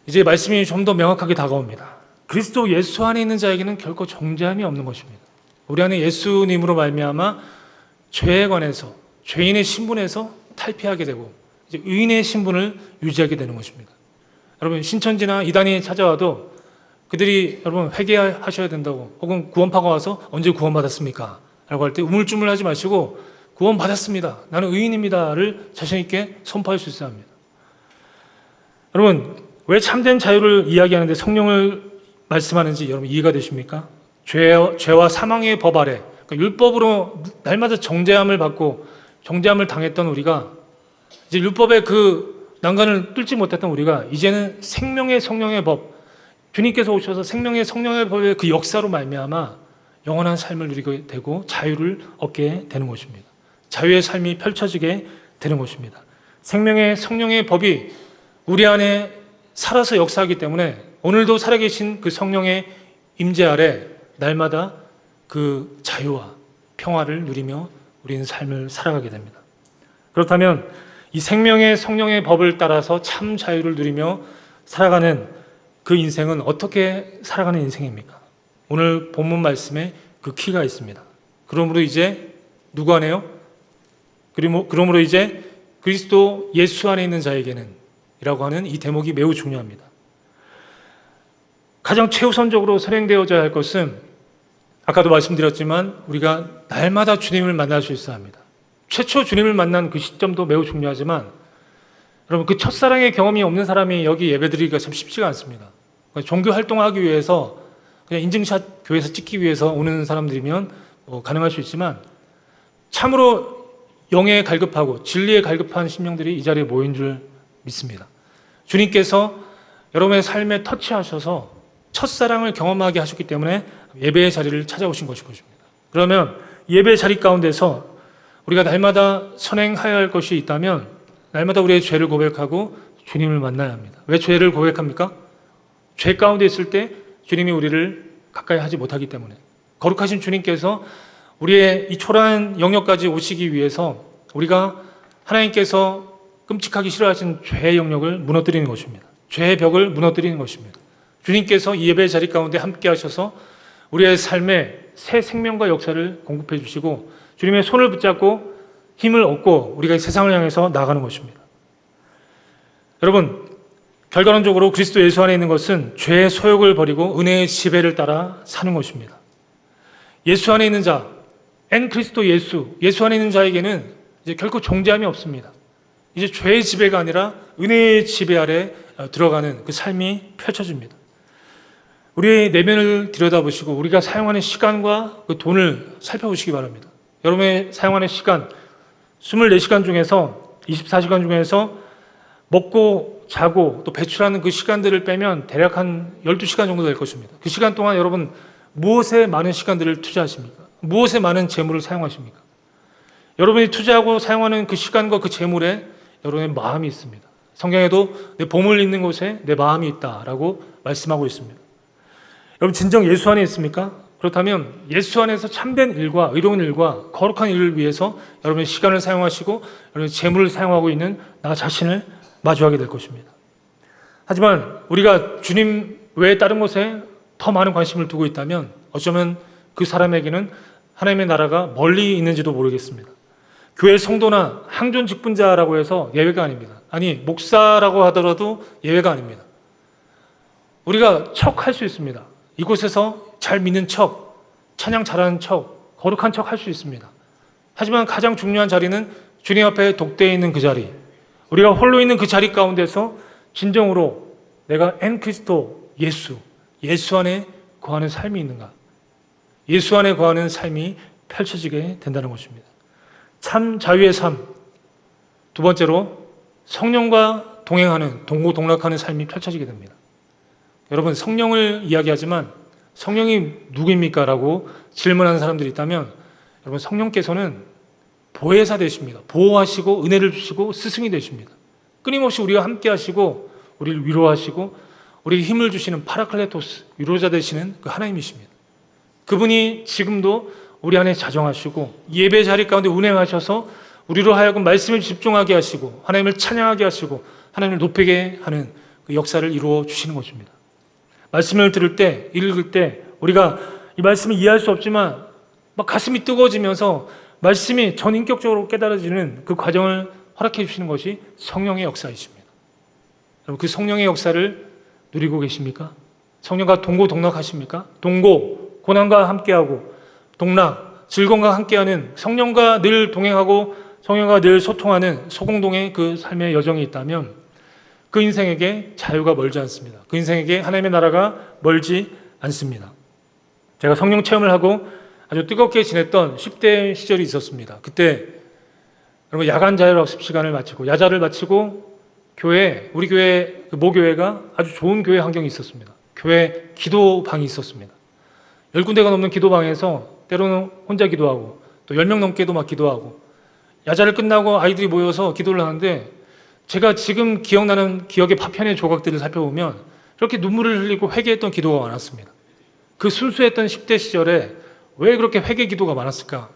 이제 말씀이 좀 더 명확하게 다가옵니다. 그리스도 예수 안에 있는 자에게는 결코 정죄함이 없는 것입니다. 우리 안에 예수님으로 말미암아 죄에 관해서 죄인의 신분에서 탈피하게 되고 이제 의인의 신분을 유지하게 되는 것입니다. 여러분, 신천지나 이단이 찾아와도 그들이 여러분 회개하셔야 된다고 혹은 구원파가 와서 언제 구원받았습니까? 라고 할 때 우물쭈물하지 마시고 구원받았습니다. 나는 의인입니다를 자신 있게 선포할 수 있어야 합니다. 여러분, 왜 참된 자유를 이야기하는데 성령을 말씀하는지 여러분 이해가 되십니까? 죄와 사망의 법 아래, 그러니까 율법으로 날마다 정죄함을 받고 정죄함을 당했던 우리가 이제 율법의 그 난간을 뚫지 못했던 우리가 이제는 생명의 성령의 법, 주님께서 오셔서 생명의 성령의 법의 그 역사로 말미암아 영원한 삶을 누리게 되고 자유를 얻게 되는 것입니다. 자유의 삶이 펼쳐지게 되는 것입니다. 생명의 성령의 법이 우리 안에 살아서 역사하기 때문에 오늘도 살아계신 그 성령의 임재 아래 날마다 그 자유와 평화를 누리며 우리는 삶을 살아가게 됩니다. 그렇다면 이 생명의 성령의 법을 따라서 참 자유를 누리며 살아가는 그 인생은 어떻게 살아가는 인생입니까? 오늘 본문 말씀에 그 키가 있습니다. 그러므로 이제 누구 안에요? 그러므로 이제 그리스도 예수 안에 있는 자에게는 이라고 하는 이 대목이 매우 중요합니다. 가장 최우선적으로 선행되어져야 할 것은 아까도 말씀드렸지만 우리가 날마다 주님을 만날 수 있어야 합니다. 최초 주님을 만난 그 시점도 매우 중요하지만 여러분, 그 첫사랑의 경험이 없는 사람이 여기 예배드리기가 참 쉽지가 않습니다. 종교 활동하기 위해서 그냥 인증샷 교회에서 찍기 위해서 오는 사람들이면 가능할 수 있지만 참으로 영에 갈급하고 진리에 갈급한 심령들이 이 자리에 모인 줄 믿습니다. 주님께서 여러분의 삶에 터치하셔서 첫사랑을 경험하게 하셨기 때문에 예배의 자리를 찾아오신 것입니다. 그러면 예배의 자리 가운데서 우리가 날마다 선행해야 할 것이 있다면 날마다 우리의 죄를 고백하고 주님을 만나야 합니다. 왜 죄를 고백합니까? 죄 가운데 있을 때 주님이 우리를 가까이 하지 못하기 때문에 거룩하신 주님께서 우리의 이 초라한 영역까지 오시기 위해서 우리가 하나님께서 끔찍하기 싫어하신 죄의 영역을 무너뜨리는 것입니다. 죄의 벽을 무너뜨리는 것입니다. 주님께서 이 예배의 자리 가운데 함께 하셔서 우리의 삶에 새 생명과 역사를 공급해 주시고 주님의 손을 붙잡고 힘을 얻고 우리가 이 세상을 향해서 나가는 것입니다. 여러분, 결과론적으로 그리스도 예수 안에 있는 것은 죄의 소욕을 버리고 은혜의 지배를 따라 사는 것입니다. 예수 안에 있는 자, 그리스도 예수 안에 있는 자에게는 이제 결코 정죄함이 없습니다. 이제 죄의 지배가 아니라 은혜의 지배 아래 들어가는 그 삶이 펼쳐집니다. 우리의 내면을 들여다보시고 우리가 사용하는 시간과 그 돈을 살펴보시기 바랍니다. 여러분의 사용하는 시간, 24시간 중에서 24시간 중에서 먹고 자고 또 배출하는 그 시간들을 빼면 대략 한 12시간 정도 될 것입니다. 그 시간 동안 여러분 무엇에 많은 시간들을 투자하십니까? 무엇에 많은 재물을 사용하십니까? 여러분이 투자하고 사용하는 그 시간과 그 재물에 여러분의 마음이 있습니다. 성경에도 내 보물 있는 곳에 내 마음이 있다라고 말씀하고 있습니다. 여러분 진정 예수 안에 있습니까? 그렇다면 예수 안에서 참된 일과 의로운 일과 거룩한 일을 위해서 여러분의 시간을 사용하시고 여러분의 재물을 사용하고 있는 나 자신을 마주하게 될 것입니다. 하지만 우리가 주님 외에 다른 곳에 더 많은 관심을 두고 있다면 어쩌면 그 사람에게는 하나님의 나라가 멀리 있는지도 모르겠습니다. 교회 성도나 항존 직분자라고 해서 예외가 아닙니다. 아니 목사라고 하더라도 예외가 아닙니다. 우리가 척할 수 있습니다. 이곳에서 잘 믿는 척, 찬양 잘하는 척, 거룩한 척 할 수 있습니다. 하지만 가장 중요한 자리는 주님 앞에 독대해 있는 그 자리, 우리가 홀로 있는 그 자리 가운데서 진정으로 내가 엔 그리스도 예수 안에 거하는 삶이 있는가, 예수 안에 거하는 삶이 펼쳐지게 된다는 것입니다. 참 자유의 삶, 두 번째로 성령과 동행하는 동고동락하는 삶이 펼쳐지게 됩니다. 여러분 성령을 이야기하지만 성령이 누구입니까? 라고 질문하는 사람들이 있다면 여러분 성령께서는 보혜사 되십니다. 보호하시고 은혜를 주시고 스승이 되십니다. 끊임없이 우리와 함께 하시고 우리를 위로하시고 우리에게 힘을 주시는 파라클레토스, 위로자 되시는 그 하나님이십니다. 그분이 지금도 우리 안에 자정하시고 예배 자리 가운데 운행하셔서 우리로 하여금 말씀을 집중하게 하시고 하나님을 찬양하게 하시고 하나님을 높이게 하는 그 역사를 이루어 주시는 것입니다. 말씀을 들을 때, 읽을 때 우리가 이 말씀을 이해할 수 없지만 막 가슴이 뜨거워지면서 말씀이 전인격적으로 깨달아지는 그 과정을 허락해 주시는 것이 성령의 역사이십니다. 여러분 그 성령의 역사를 누리고 계십니까? 성령과 동고동락하십니까? 동고, 고난과 함께하고 동락, 즐거움과 함께하는 성령과 늘 동행하고 성령과 늘 소통하는 소공동의 그 삶의 여정이 있다면 그 인생에게 자유가 멀지 않습니다. 그 인생에게 하나님의 나라가 멀지 않습니다. 제가 성령 체험을 하고 아주 뜨겁게 지냈던 10대 시절이 있었습니다. 그때 여러분 야간 자율학습 시간을 마치고 야자를 마치고 우리 교회 모교회가 아주 좋은 교회 환경이 있었습니다. 교회 기도방이 있었습니다. 10군데가 넘는 기도방에서 때로는 혼자 기도하고 또 10명 넘게도 막 기도하고 야자를 끝나고 아이들이 모여서 기도를 하는데 제가 지금 기억나는 기억의 파편의 조각들을 살펴보면 그렇게 눈물을 흘리고 회개했던 기도가 많았습니다. 그 순수했던 10대 시절에 왜 그렇게 회개 기도가 많았을까?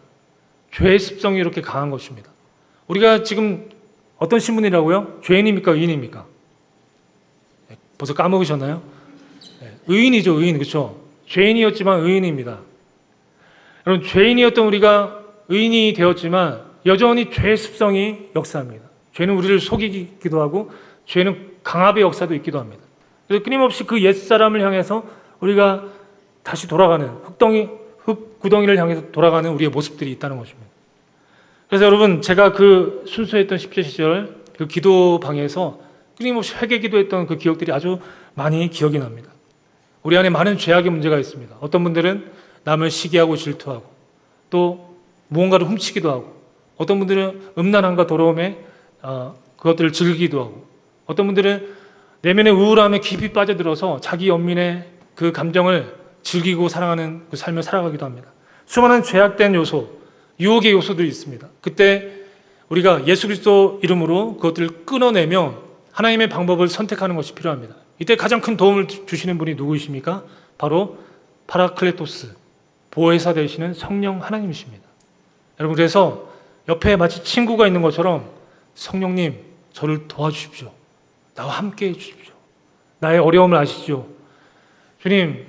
죄의 습성이 이렇게 강한 것입니다. 우리가 지금 어떤 신분이라고요? 죄인입니까? 의인입니까? 벌써 까먹으셨나요? 의인이죠, 의인. 그렇죠? 죄인이었지만 의인입니다. 여러분, 죄인이었던 우리가 의인이 되었지만 여전히 죄의 습성이 역사합니다. 죄는 우리를 속이기도 하고 죄는 강압의 역사도 있기도 합니다. 그래서 끊임없이 그 옛사람을 향해서 우리가 다시 돌아가는 흙구덩이를 향해서 돌아가는 우리의 모습들이 있다는 것입니다. 그래서 여러분 제가 그 순수했던 10대 시절 그 기도방에서 끊임없이 회개 기도했던 그 기억들이 아주 많이 기억이 납니다. 우리 안에 많은 죄악의 문제가 있습니다. 어떤 분들은 남을 시기하고 질투하고 또 무언가를 훔치기도 하고 어떤 분들은 음란함과 더러움에 그것들을 즐기기도 하고 어떤 분들은 내면의 우울함에 깊이 빠져들어서 자기 연민의 그 감정을 즐기고 사랑하는 그 삶을 살아가기도 합니다. 수많은 죄악된 요소, 유혹의 요소들이 있습니다. 그때 우리가 예수 그리스도 이름으로 그것들을 끊어내며 하나님의 방법을 선택하는 것이 필요합니다. 이때 가장 큰 도움을 주시는 분이 누구이십니까? 바로 파라클레토스, 보혜사 되시는 성령 하나님이십니다. 여러분 그래서 옆에 마치 친구가 있는 것처럼 성령님 저를 도와주십시오. 나와 함께 해주십시오. 나의 어려움을 아시죠? 주님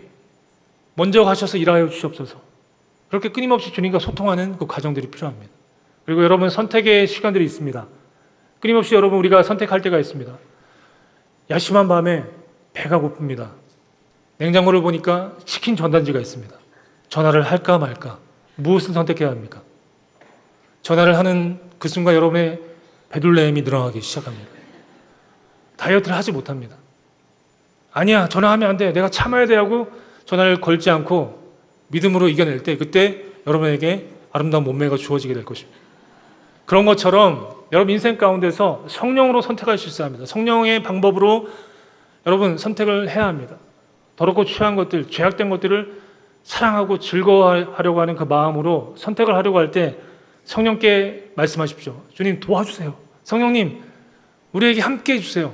먼저 가셔서 일하여 주시옵소서. 그렇게 끊임없이 주님과 소통하는 그 과정들이 필요합니다. 그리고 여러분 선택의 시간들이 있습니다. 끊임없이 여러분 우리가 선택할 때가 있습니다. 야심한 밤에 배가 고픕니다. 냉장고를 보니까 치킨 전단지가 있습니다. 전화를 할까 말까 무엇을 선택해야 합니까? 전화를 하는 그 순간 여러분의 배둘레임이 늘어나기 시작합니다. 다이어트를 하지 못합니다. 아니야 전화하면 안 돼 내가 참아야 돼 하고 전화를 걸지 않고 믿음으로 이겨낼 때 그때 여러분에게 아름다운 몸매가 주어지게 될 것입니다. 그런 것처럼 여러분 인생 가운데서 성령으로 선택할 수 있어야 합니다. 성령의 방법으로 여러분 선택을 해야 합니다. 더럽고 취한 것들, 죄악된 것들을 사랑하고 즐거워하려고 하는 그 마음으로 선택을 하려고 할 때 성령께 말씀하십시오. 주님 도와주세요. 성령님 우리에게 함께 해주세요.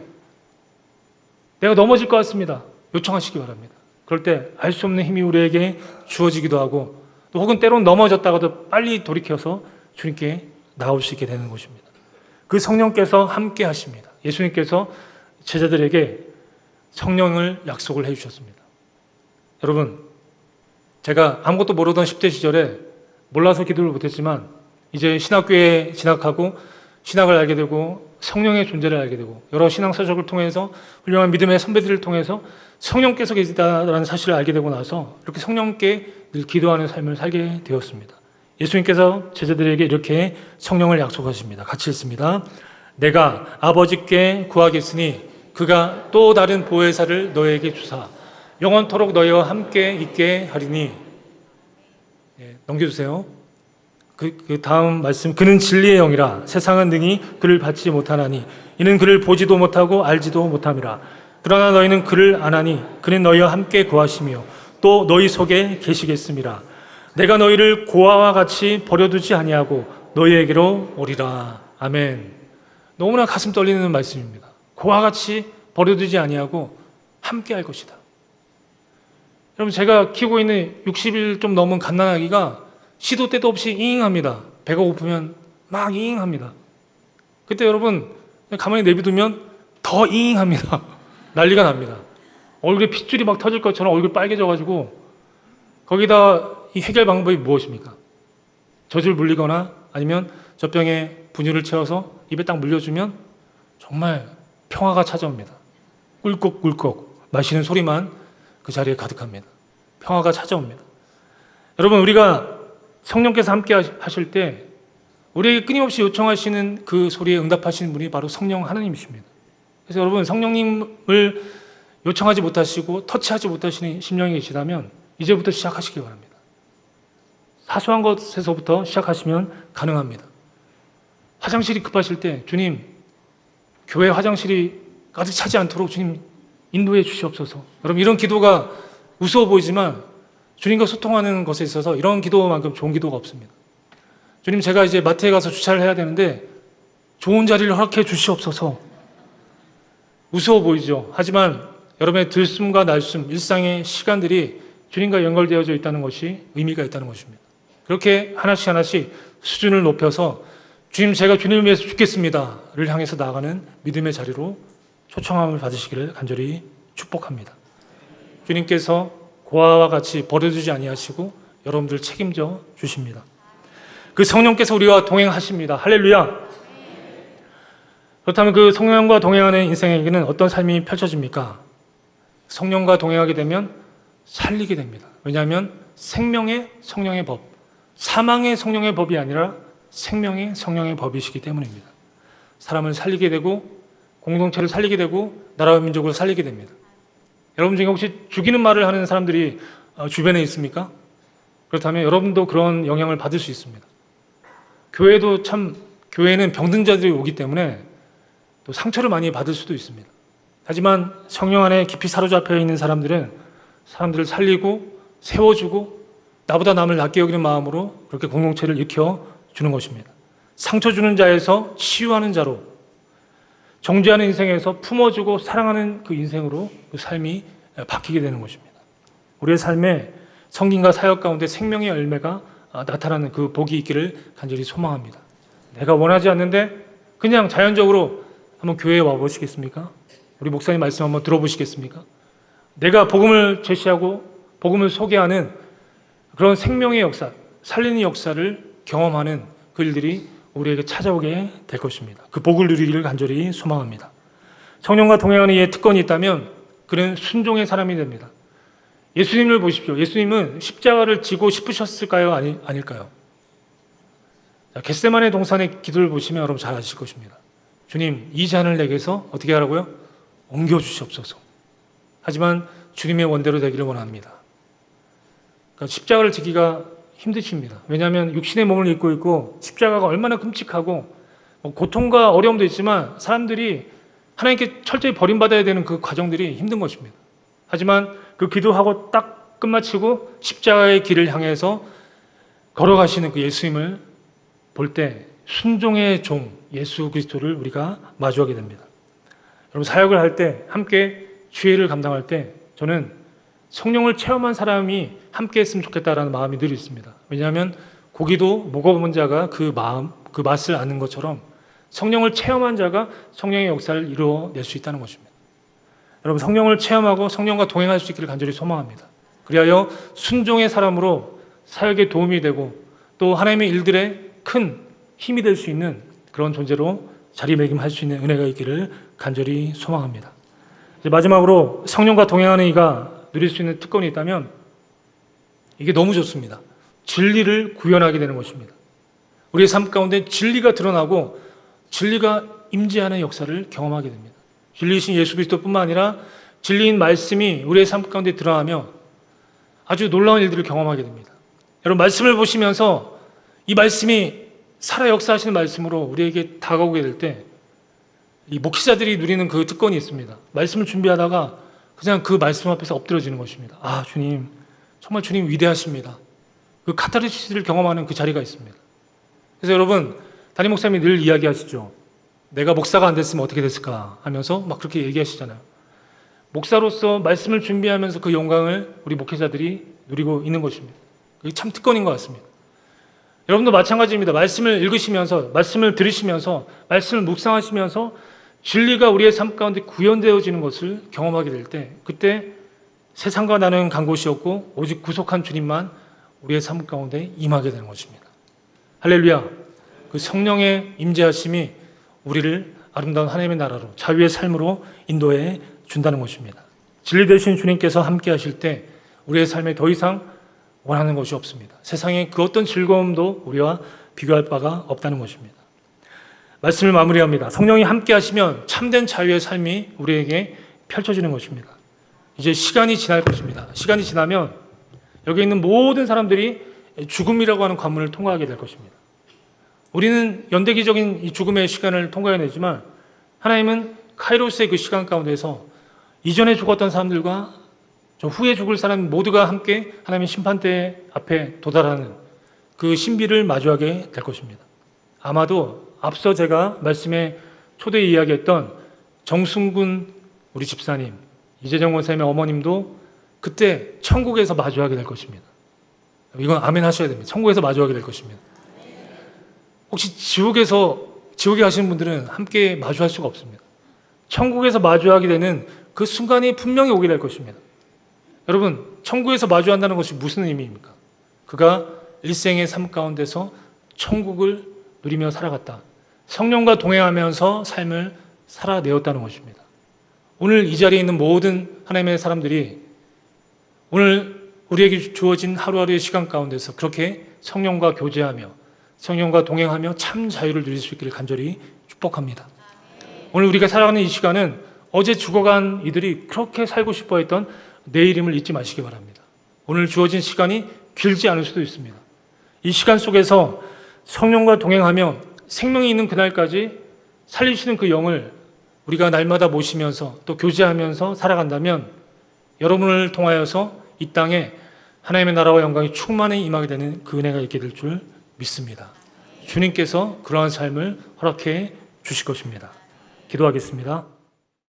내가 넘어질 것 같습니다. 요청하시기 바랍니다. 그럴 때 알 수 없는 힘이 우리에게 주어지기도 하고 또 혹은 때론 넘어졌다가도 빨리 돌이켜서 주님께 나올 수 있게 되는 것입니다. 그 성령께서 함께 하십니다. 예수님께서 제자들에게 성령을 약속을 해주셨습니다. 여러분, 제가 아무것도 모르던 10대 시절에 몰라서 기도를 못했지만 이제 신학교에 진학하고 신학을 알게 되고 성령의 존재를 알게 되고 여러 신앙서적을 통해서 훌륭한 믿음의 선배들을 통해서 성령께서 계시다라는 사실을 알게 되고 나서 이렇게 성령께 늘 기도하는 삶을 살게 되었습니다. 예수님께서 제자들에게 이렇게 성령을 약속하십니다. 같이 읽습니다. 내가 아버지께 구하겠으니 그가 또 다른 보혜사를 너에게 주사 영원토록 너희와 함께 있게 하리니. 넘겨주세요. 그 다음 말씀, 그는 진리의 영이라 세상은 능히 그를 받지 못하나니 이는 그를 보지도 못하고 알지도 못함이라. 그러나 너희는 그를 아나니 그는 너희와 함께 거하시며 또 너희 속에 계시겠음이라. 내가 너희를 고아와 같이 버려두지 아니하고 너희에게로 오리라. 아멘. 너무나 가슴 떨리는 말씀입니다. 고아와 같이 버려두지 아니하고 함께 할 것이다. 여러분, 제가 키우고 있는 60일 좀 넘은 갓난아기가 시도 때도 없이 잉잉합니다. 배가 고프면 막 잉잉합니다. 그때 여러분 가만히 내비두면 더 잉잉합니다. 난리가 납니다. 얼굴에 핏줄이 막 터질 것처럼 얼굴 빨개져가지고 거기다 이 해결 방법이 무엇입니까? 젖을 물리거나 아니면 젖병에 분유를 채워서 입에 딱 물려주면 정말 평화가 찾아옵니다. 꿀꺽꿀꺽 마시는 소리만 그 자리에 가득합니다. 평화가 찾아옵니다. 여러분, 우리가 성령께서 함께 하실 때 우리에게 끊임없이 요청하시는 그 소리에 응답하시는 분이 바로 성령 하나님이십니다. 그래서 여러분, 성령님을 요청하지 못하시고 터치하지 못하시는 심령이 계시다면 이제부터 시작하시기 바랍니다. 사소한 것에서부터 시작하시면 가능합니다. 화장실이 급하실 때 주님, 교회 화장실이 가득 차지 않도록 주님 인도해 주시옵소서. 여러분, 이런 기도가 우스워 보이지만 주님과 소통하는 것에 있어서 이런 기도만큼 좋은 기도가 없습니다. 주님, 제가 이제 마트에 가서 주차를 해야 되는데 좋은 자리를 허락해 주시옵소서. 우스워 보이죠. 하지만 여러분의 들숨과 날숨, 일상의 시간들이 주님과 연결되어져 있다는 것이 의미가 있다는 것입니다. 그렇게 하나씩 하나씩 수준을 높여서 주님, 제가 주님을 위해서 죽겠습니다를 향해서 나아가는 믿음의 자리로 초청함을 받으시기를 간절히 축복합니다. 주님께서 고아와 같이 버려두지 아니하시고 여러분들 책임져 주십니다. 그 성령께서 우리와 동행하십니다. 할렐루야. 그렇다면 그 성령과 동행하는 인생에게는 어떤 삶이 펼쳐집니까? 성령과 동행하게 되면 살리게 됩니다. 왜냐하면 생명의 성령의 법, 사망의 성령의 법이 아니라 생명의 성령의 법이시기 때문입니다. 사람을 살리게 되고 공동체를 살리게 되고 나라와 민족을 살리게 됩니다. 여러분 중에 혹시 죽이는 말을 하는 사람들이 주변에 있습니까? 그렇다면 여러분도 그런 영향을 받을 수 있습니다. 교회는 병든 자들이 오기 때문에 또 상처를 많이 받을 수도 있습니다. 하지만 성령 안에 깊이 사로잡혀 있는 사람들은 사람들을 살리고 세워주고 나보다 남을 낮게 여기는 마음으로 그렇게 공동체를 일으켜주는 것입니다. 상처 주는 자에서 치유하는 자로, 정죄하는 인생에서 품어주고 사랑하는 그 인생으로 그 삶이 바뀌게 되는 것입니다. 우리의 삶에 성김과 사역 가운데 생명의 열매가 나타나는 그 복이 있기를 간절히 소망합니다. 내가 원하지 않는데 그냥 자연적으로 한번 교회에 와보시겠습니까? 우리 목사님 말씀 한번 들어보시겠습니까? 내가 복음을 제시하고 복음을 소개하는 그런 생명의 역사, 살리는 역사를 경험하는 그 일들이 우리에게 찾아오게 될 것입니다. 그 복을 누리기를 간절히 소망합니다. 성령과 동행하는 이에 특권이 있다면 그는 순종의 사람이 됩니다. 예수님을 보십시오. 예수님은 십자가를 지고 싶으셨을까요? 아닐까요? 겟세마네 동산의 기도를 보시면 여러분 잘 아실 것입니다. 주님, 이 잔을 내게서 어떻게 하라고요? 옮겨주시옵소서. 하지만 주님의 원대로 되기를 원합니다. 그러니까 십자가를 지기가 힘드십니다. 왜냐하면 육신의 몸을 입고 있고 십자가가 얼마나 끔찍하고 고통과 어려움도 있지만 사람들이 하나님께 철저히 버림받아야 되는 그 과정들이 힘든 것입니다. 하지만 그 기도하고 딱 끝마치고 십자가의 길을 향해서 걸어가시는 그 예수님을 볼 때 순종의 종 예수 그리스도를 우리가 마주하게 됩니다. 여러분, 사역을 할 때, 함께 주일을 감당할 때 저는 성령을 체험한 사람이 함께 했으면 좋겠다라는 마음이 늘 있습니다. 왜냐하면 고기도 먹어본 자가 그 마음, 그 맛을 아는 것처럼 성령을 체험한 자가 성령의 역사를 이루어낼 수 있다는 것입니다. 여러분, 성령을 체험하고 성령과 동행할 수 있기를 간절히 소망합니다. 그리하여 순종의 사람으로 사역에 도움이 되고 또 하나님의 일들에 큰 힘이 될 수 있는 그런 존재로 자리매김할 수 있는 은혜가 있기를 간절히 소망합니다. 이제 마지막으로 성령과 동행하는 이가 누릴 수 있는 특권이 있다면 이게 너무 좋습니다. 진리를 구현하게 되는 것입니다. 우리의 삶 가운데 진리가 드러나고 진리가 임재하는 역사를 경험하게 됩니다. 진리이신 예수 그리스도뿐만 아니라 진리인 말씀이 우리의 삶 가운데 드러나며 아주 놀라운 일들을 경험하게 됩니다. 여러분, 말씀을 보시면서 이 말씀이 살아 역사하시는 말씀으로 우리에게 다가오게 될 때 이 목회자들이 누리는 그 특권이 있습니다. 말씀을 준비하다가 그냥 그 말씀 앞에서 엎드려지는 것입니다. 아, 주님, 정말 주님 위대하십니다. 그 카타르시스를 경험하는 그 자리가 있습니다. 그래서 여러분, 담임 목사님이 늘 이야기하시죠. 내가 목사가 안 됐으면 어떻게 됐을까 하면서 막 그렇게 얘기하시잖아요. 목사로서 말씀을 준비하면서 그 영광을 우리 목회자들이 누리고 있는 것입니다. 그게 참 특권인 것 같습니다. 여러분도 마찬가지입니다. 말씀을 읽으시면서, 말씀을 들으시면서, 말씀을 묵상하시면서 진리가 우리의 삶 가운데 구현되어지는 것을 경험하게 될 때, 그때 세상과 나는 간 곳이 없고 오직 구속한 주님만 우리의 삶 가운데 임하게 되는 것입니다. 할렐루야. 그 성령의 임재하심이 우리를 아름다운 하나님의 나라로, 자유의 삶으로 인도해 준다는 것입니다. 진리 되신 주님께서 함께 하실 때 우리의 삶에 더 이상 원하는 것이 없습니다. 세상의 그 어떤 즐거움도 우리와 비교할 바가 없다는 것입니다. 말씀을 마무리합니다. 성령이 함께 하시면 참된 자유의 삶이 우리에게 펼쳐지는 것입니다. 이제 시간이 지날 것입니다. 시간이 지나면 여기 있는 모든 사람들이 죽음이라고 하는 관문을 통과하게 될 것입니다. 우리는 연대기적인 이 죽음의 시간을 통과해내지만 하나님은 카이로스의 그 시간 가운데서 이전에 죽었던 사람들과 저 후에 죽을 사람 모두가 함께 하나님의 심판대 앞에 도달하는 그 신비를 마주하게 될 것입니다. 아마도 앞서 제가 말씀에 초대에 이야기했던 정순군 우리 집사님, 이재정 권사님의 어머님도 그때 천국에서 마주하게 될 것입니다. 이건 아멘 하셔야 됩니다. 천국에서 마주하게 될 것입니다. 혹시 지옥에 가시는 분들은 함께 마주할 수가 없습니다. 천국에서 마주하게 되는 그 순간이 분명히 오게 될 것입니다. 여러분, 천국에서 마주한다는 것이 무슨 의미입니까? 그가 일생의 삶 가운데서 천국을 누리며 살아갔다. 성령과 동행하면서 삶을 살아내었다는 것입니다. 오늘 이 자리에 있는 모든 하나님의 사람들이 오늘 우리에게 주어진 하루하루의 시간 가운데서 그렇게 성령과 교제하며 성령과 동행하며 참 자유를 누릴 수 있기를 간절히 축복합니다. 오늘 우리가 살아가는 이 시간은 어제 죽어간 이들이 그렇게 살고 싶어 했던 내일임을 잊지 마시기 바랍니다. 오늘 주어진 시간이 길지 않을 수도 있습니다. 이 시간 속에서 성령과 동행하며 생명이 있는 그날까지 살리시는 그 영을 우리가 날마다 모시면서 또 교제하면서 살아간다면 여러분을 통하여서 이 땅에 하나님의 나라와 영광이 충만히 임하게 되는 그 은혜가 있게 될 줄 믿습니다. 주님께서 그러한 삶을 허락해 주실 것입니다. 기도하겠습니다.